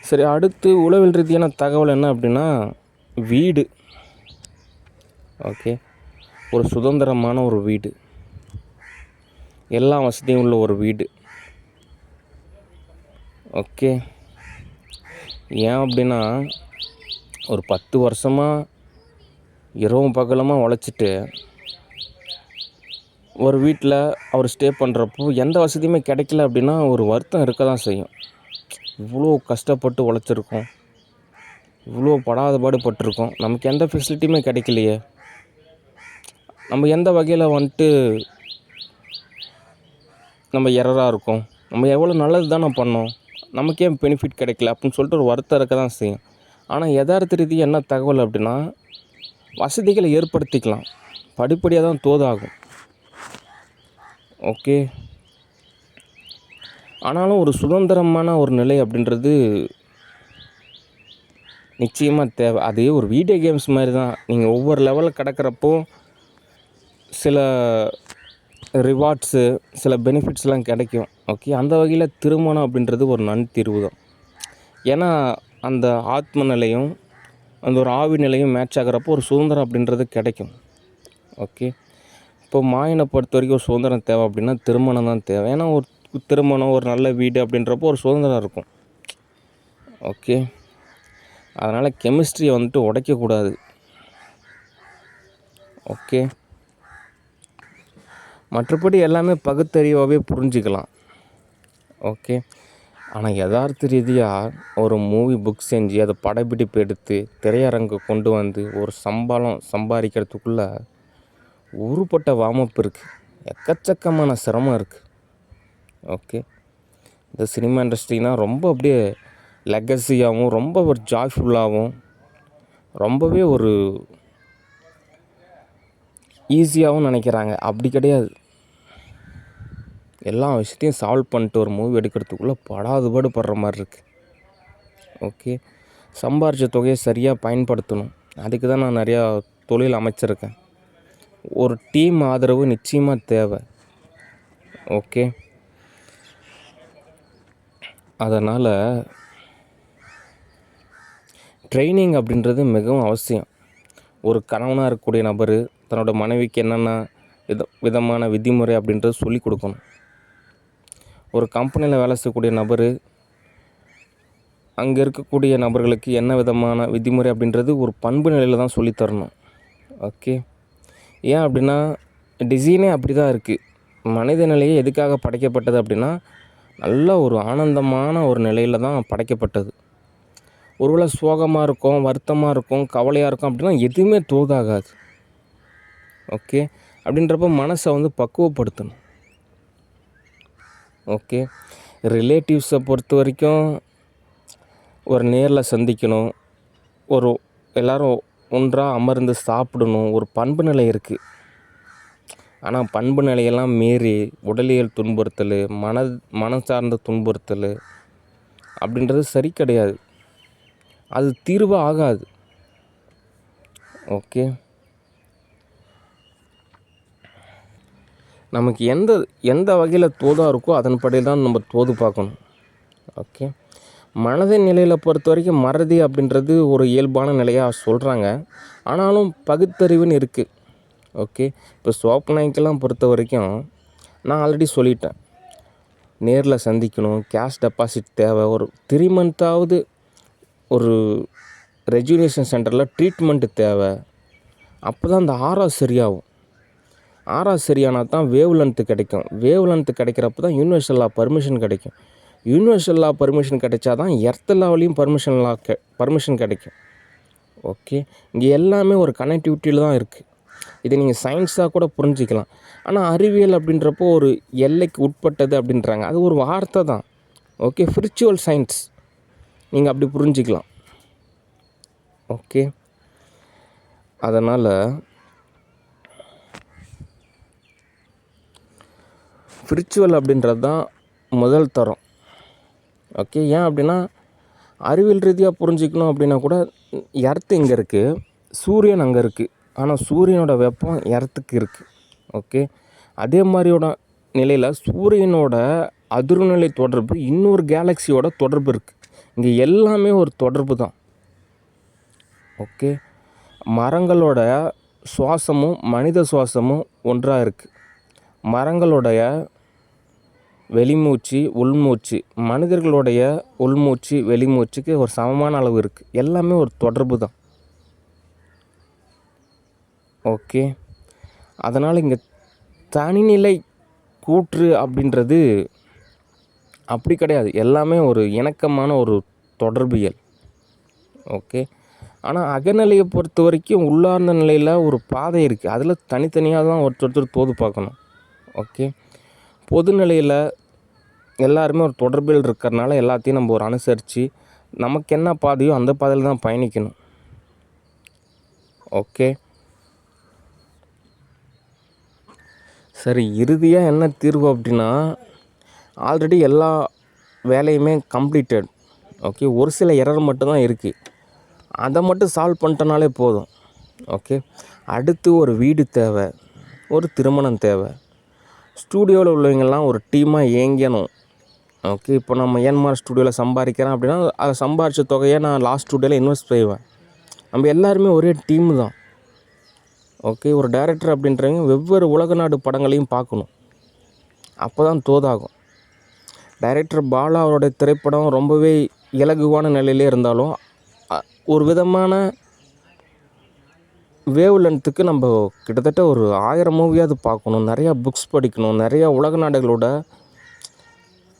சரி, அடுத்து உளவியல் ரீதியான தகவல் என்ன அப்படின்னா, வீடு. ஓகே, ஒரு சுதந்திரமான ஒரு வீடு, எல்லா வசதியும் உள்ள ஒரு வீடு. ஓகே, ஏன் அப்படின்னா ஒரு 10 வருஷமாக இரவும் பகலமாக உழைச்சிட்டு ஒரு வீட்டில் அவர் ஸ்டே பண்ணுறப்போ எந்த வசதியுமே கிடைக்கல அப்படின்னா ஒரு வருத்தம் இருக்க தான் செய்யும். இவ்வளோ கஷ்டப்பட்டு உழைச்சிருக்கோம், இவ்வளோ படாத பாடுபட்டிருக்கோம், நமக்கு எந்த ஃபெசிலிட்டியுமே கிடைக்கலையே, நம்ம எந்த வகையில் வந்துட்டு நம்ம எரராக இருக்கோம், நம்ம எவ்வளோ நல்லது தானே பண்ணோம், நமக்கே பெனிஃபிட் கிடைக்கல அப்படின்னு சொல்லிட்டு ஒரு வருத்தம் இருக்க தான் செய்யும். ஆனால் யதார்த்த ரீதியாக என்ன தகவல் அப்படின்னா, வசதிகளை ஏற்படுத்திக்கலாம், படிப்படியாக தான் தோதாகும். ஓகே, ஆனாலும் ஒரு சுதந்திரமான ஒரு நிலை அப்படின்றது நிச்சயமாக தேவை. அதே ஒரு வீடியோ கேம்ஸ் மாதிரி தான். நீங்கள் ஒவ்வொரு லெவலில் கடக்கிறப்போ சில ரிவார்ட்ஸு, சில பெனிஃபிட்ஸ்லாம் கிடைக்கும். ஓகே, அந்த வகையில் திருமணம் அப்படின்றது ஒரு நன்தீர்வு தான். ஏன்னா அந்த ஆத்ம நிலையும் அந்த ஒரு ஆவி நிலையும் மேட்ச் ஆகிறப்போ ஒரு சுதந்திரம் அப்படின்றது கிடைக்கும். ஓகே, இப்போ மாயனை பொறுத்த வரைக்கும் ஒரு சுதந்திரம் தேவை அப்படின்னா திருமணம் தான் தேவை. ஏன்னா ஒரு திருமணம், ஒரு நல்ல வீடு அப்படின்றப்போ ஒரு சுதந்திரம் இருக்கும். ஓகே, அதனால் கெமிஸ்ட்ரியை வந்துட்டு உடைக்கக்கூடாது. ஓகே, மற்றபடி எல்லாமே பகுத்தறிவாகவே புரிஞ்சிக்கலாம். ஓகே, ஆனால் யதார்த்த ரீதியாக ஒரு மூவி புக் செஞ்சு அதை படப்பிடிப்பு எடுத்து திரையரங்கு கொண்டு வந்து ஒரு சம்பாதிக்கிறதுக்குள்ளே ஊருப்பட்ட வார்மப் இருக்குது, எக்கச்சக்கமான சிரமம் இருக்குது. ஓகே, இந்த சினிமா இண்டஸ்ட்ரினால் ரொம்ப அப்படியே லெகசியாகவும் ரொம்ப ஒரு ஜாய்ஃபுல்லாகவும் ரொம்பவே ஒரு ஈஸியாகவும் நினைக்கிறாங்க. அப்படி கிடையாது. எல்லா விஷயத்தையும் சால்வ் பண்ணிட்டு ஒரு மூவி எடுக்கிறதுக்குள்ளே படாதுபாடு படுற மாதிரி இருக்குது. ஓகே, சம்பாரித்த தொகையை சரியாக பயன்படுத்தணும். அதுக்கு தான் நான் நிறையா தொழில் அமைச்சிருக்கேன். ஒரு டீம் ஆதரவு நிச்சயமாக தேவை. ஓகே, அதனால் ட்ரைனிங் அப்படின்றது மிகவும் அவசியம். ஒரு கணவனாக இருக்கக்கூடிய நபர் தன்னோட மனைவிக்கு என்னென்ன விதமான விதிமுறை அப்படின்றது சொல்லிக் கொடுக்கணும். ஒரு கம்பெனியில் வேலை செய்யக்கூடிய நபர் அங்கே இருக்கக்கூடிய நபர்களுக்கு என்ன விதமான விதிமுறை அப்படின்றது ஒரு பண்பு நிலையில் தான் சொல்லித்தரணும். ஓகே, ஏன் அப்படின்னா டிசைனே அப்படி தான் இருக்குது. மனித நிலையே எதுக்காக படைக்கப்பட்டது அப்படின்னா நல்ல ஒரு ஆனந்தமான ஒரு நிலையில் தான் படைக்கப்பட்டது. ஒருவேளை சோகமாக இருக்கும், வருத்தமாக இருக்கும், கவலையாக இருக்கும் அப்படின்னா எதுவுமே தோதாகாது. ஓகே, அப்படின்றப்ப மனசை வந்து பக்குவப்படுத்தணும். ஓகே, ரிலேட்டிவ்ஸை பொறுத்த வரைக்கும் ஒரு நேரில் சந்திக்கணும், ஒரு எல்லோரும் ஒன்றாக அமர்ந்து சாப்பிடணும், ஒரு பண்பு நிலை இருக்குது. ஆனால் பண்பு நிலையெல்லாம் மீறி உடலியல் துன்புறுத்தல், மனம் சார்ந்த துன்புறுத்தல் அப்படின்றது சரி கிடையாது. அது தீர்வு ஆகாது. ஓகே, நமக்கு எந்த வகையில் தோதாக இருக்கோ அதன்படி தான் நம்ம தோது பார்க்கணும். ஓகே, மனதின் நிலையில் பொறுத்த வரைக்கும் மறதி அப்படின்றது ஒரு இயல்பான நிலையாக சொல்கிறாங்க. ஆனாலும் பகுத்தறிவுன்னு இருக்குது. ஓகே, இப்போ சோப்நாய்க்கெல்லாம் பொறுத்த வரைக்கும் நான் ஆல்ரெடி சொல்லிட்டேன், நேரில் சந்திக்கணும், கேஷ் டெபாசிட் தேவை, ஒரு 3 மந்த்தாவது ஒரு ரெஜுனேஷன் சென்டரில் ட்ரீட்மெண்ட்டு தேவை. அப்போ தான் அந்த ஆறா சரியாகும். ஆறா சரியானால் தான் வேவ் லென்த்து கிடைக்கும். வேவ் லென்த்து கிடைக்கிறப்ப தான் யூனிவர்சல் லா பர்மிஷன் கிடைக்கும். யூனிவர்சல் லா பர்மிஷன் கிடைச்சா தான் எர்த் லாவிலையும் பர்மிஷன் கிடைக்கும். ஓகே, இங்கே எல்லாமே ஒரு கனெக்டிவிட்டியில் தான் இருக்குது. இதை நீங்கள் சயின்ஸாக கூட புரிஞ்சிக்கலாம். ஆனால் அறிவியல் அப்படின்றப்போ ஒரு எல்லைக்கு உட்பட்டது அப்படின்றாங்க. அது ஒரு வார்த்தை தான். ஓகே, ஸ்பிரிச்சுவல் சயின்ஸ் நீங்கள் அப்படி புரிஞ்சிக்கலாம். ஓகே, அதனால் ஸ்பிரிச்சுவல் அப்படின்றது தான் முதல் தரம். ஓகே, ஏன் அப்படின்னா அறிவியல் ரீதியாக புரிஞ்சிக்கணும் அப்படின்னா கூட எர்த்து இங்கே இருக்குது, சூரியன் அங்கே இருக்குது. ஆனால் சூரியனோட வெப்பம் எர்த்துக்கு இருக்குது. ஓகே, அதே மாதிரியோட நிலையில் சூரியனோட அதிர்நிலை தொடர்பு இன்னொரு கேலக்சியோட தொடர்பு இருக்குது. இங்கே எல்லாமே ஒரு தொடர்பு தான். ஓகே, மரங்களோட சுவாசமும் மனித சுவாசமும் ஒன்றாக இருக்குது. மரங்களுடைய வெளிமூச்சு உள்மூச்சு மனிதர்களுடைய உள்மூச்சு வெளிமூச்சுக்கு ஒரு சமமான அளவு இருக்குது. எல்லாமே ஒரு தொடர்பு தான். ஓகே, அதனால் இங்கே தனிநிலை கூற்று அப்படின்றது அப்படி கிடையாது. எல்லாமே ஒரு இணக்கமான ஒரு தொடர்பியல். ஓகே, ஆனால் அகநிலையை பொறுத்த வரைக்கும் உள்ளார்ந்த நிலையில் ஒரு பாதை இருக்குது. அதில் தனித்தனியாக தான் ஒருத்தர் தோது பார்க்கணும். ஓகே, பொதுநிலையில் எல்லாருமே ஒரு தொடர்பில் இருக்கிறனால எல்லாத்தையும் நம்ம ஒரு அனுசரித்து நமக்கு என்ன பாதையோ அந்த பாதையில் தான் பயணிக்கணும். ஓகே, சரி, இறுதியாக என்ன தீர்வு அப்படின்னா, ஆல்ரெடி எல்லா வேலையுமே கம்ப்ளீட்டட். ஓகே, ஒரு சில எரர் மட்டும்தான் இருக்குது. அதை மட்டும் சால்வ் பண்ணிட்டனாலே போதும். ஓகே, அடுத்து ஒரு வீடு தேவை, ஒரு திருமணம் தேவை. ஸ்டூடியோவில் உள்ளவங்கெல்லாம் ஒரு டீமாக இயங்கணும். ஓகே, இப்போ நம்ம ஏன்மார் ஸ்டூடியோவில் சம்பாதிக்கிறேன் அப்படின்னா அதை சம்பாதிச்ச தொகையை நான் லாஸ்ட் ஸ்டூடியோவில் இன்வெஸ்ட் செய்வேன். நம்ம எல்லாருமே ஒரே டீமு தான். ஓகே, ஒரு டைரக்டர் அப்படின்றவங்க வெவ்வேறு உலக நாடு படங்களையும் பார்க்கணும். அப்போ தான் தோதாகும். டைரக்டர் பாலா அவருடைய திரைப்படம் ரொம்பவே இலகுவான நிலையிலே இருந்தாலும் ஒரு விதமான வேவ் லென்த்துக்கு நம்ம கிட்டத்தட்ட ஒரு 1000 மூவியாவது பார்க்கணும். நிறையா புக்ஸ் படிக்கணும். நிறையா உலக நாடுகளோட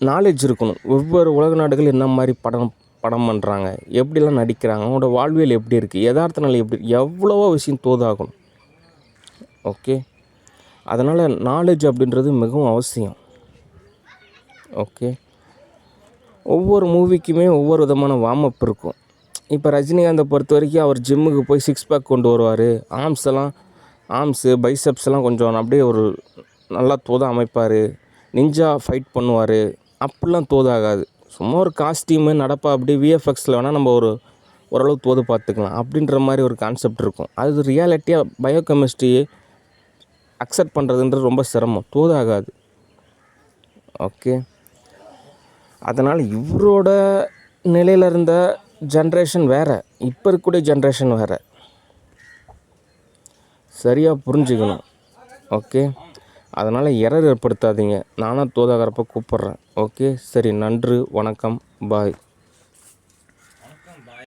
நாலேஜ் இருக்கணும். ஒவ்வொரு உலக நாடுகள் என்ன மாதிரி படம் பண்ணுறாங்க, எப்படிலாம் நடிக்கிறாங்க, அவங்களோட வாழ்வியல் எப்படி இருக்குது, யதார்த்த நிலை எப்படி, எவ்வளவோ விஷயம் தோதாகணும். ஓகே, அதனால் நாலேஜ் அப்படின்றது மிகவும் அவசியம். ஓகே, ஒவ்வொரு மூவிக்குமே ஒவ்வொரு விதமான வார்ம்-அப் இருக்கும். இப்போ ரஜினிகாந்தை பொறுத்த வரைக்கும் அவர் ஜிம்முக்கு போய் 6 பேக் கொண்டு வருவார். ஆர்ம்ஸு பைசப்ஸ் எல்லாம் கொஞ்சம் அப்படியே ஒரு நல்லா தோதா அமைப்பார். நிஞ்சா ஃபைட் பண்ணுவார். அப்படிலாம் தோதாகாது. சும்மா ஒரு காஸ்டியூமு நடப்பா அப்படி விஎஃப்எக்ஸில் வேணால் நம்ம ஓரளவு தோது பார்த்துக்கலாம் அப்படின்ற மாதிரி ஒரு கான்செப்ட் இருக்கும். அது ரியாலிட்டியாக பயோகெமிஸ்ட்ரி அக்செப்ட் பண்ணுறதுன்றது ரொம்ப சிரமம், தோதாகாது. ஓகே, அதனால் இவரோட நிலையில் இருந்த ஜென்ரேஷன் வேறு, இப்போ இருக்கக்கூடிய ஜென்ரேஷன் வேறு. சரியாக புரிஞ்சுக்கணும். ஓகே, அதனால் எரர் ஏற்படுத்தாதீங்க. நானாக தோதாகிறப்ப கூப்பிட்றேன். ஓகே, சரி, நன்றி, வணக்கம், பாய்.